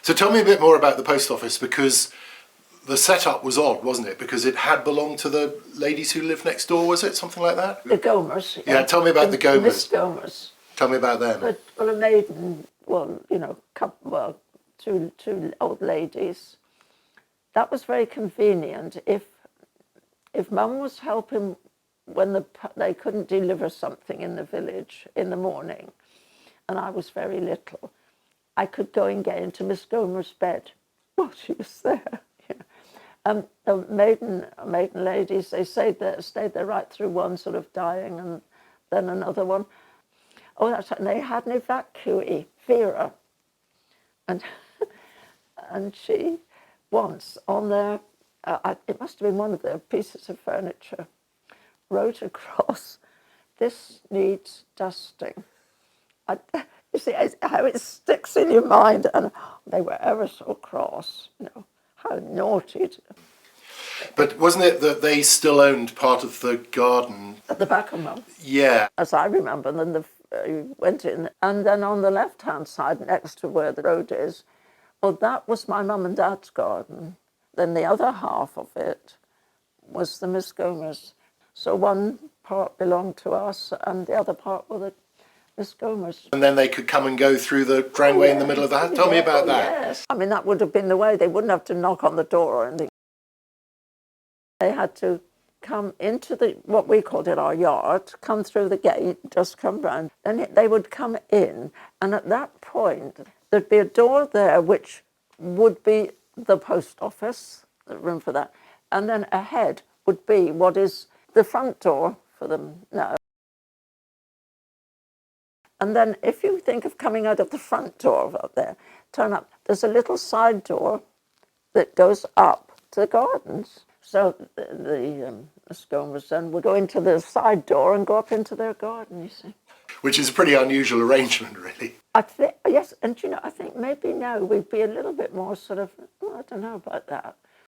So tell me a bit more about the post office, because the setup was odd, wasn't it? Because it had belonged to the ladies who lived next door, was it? Something like that? The Gomers. Yeah, tell me about the Gomers. Miss Gomers. Tell me about them. But, well, a maiden, well, you know, two old ladies. That was very convenient. If Mum was helping when they couldn't deliver something in the village in the morning, and I was very little, I could go and get into Miss Gomer's bed while she was there. The maiden ladies, they stayed there right through one sort of dying, and then another one. Oh, that's right. And they had an evacuee, Vera, and she once on their, it must have been one of their pieces of furniture, wrote across, "This needs dusting." You see how it sticks in your mind, and they were ever so cross, you know, how naughty. But wasn't it that they still owned part of the garden? At the back of Mum? Yeah. As I remember, and then you went in, and then on the left-hand side, next to where the road is, well, that was my Mum and Dad's garden. Then the other half of it was the Miss Gomers. So one part belonged to us, and the other part were the Miss Gomers. And then they could come and go through the drangway in the middle of the house. Tell me about that. Yes. I mean, that would have been the way. They wouldn't have to knock on the door or anything. They had to come into what we called it our yard, come through the gate, just come round. Then they would come in, and at that point, there'd be a door there which would be the post office, the room for that, and then ahead would be what is the front door for them now. And then if you think of coming out of the front door up there, turn up, there's a little side door that goes up to the gardens. So the Miss Gomers then would go into the side door and go up into their garden, you see. Which is a pretty unusual arrangement, really. I think, yes, and you know, I think maybe now we'd be a little bit more sort of, well, I don't know about that.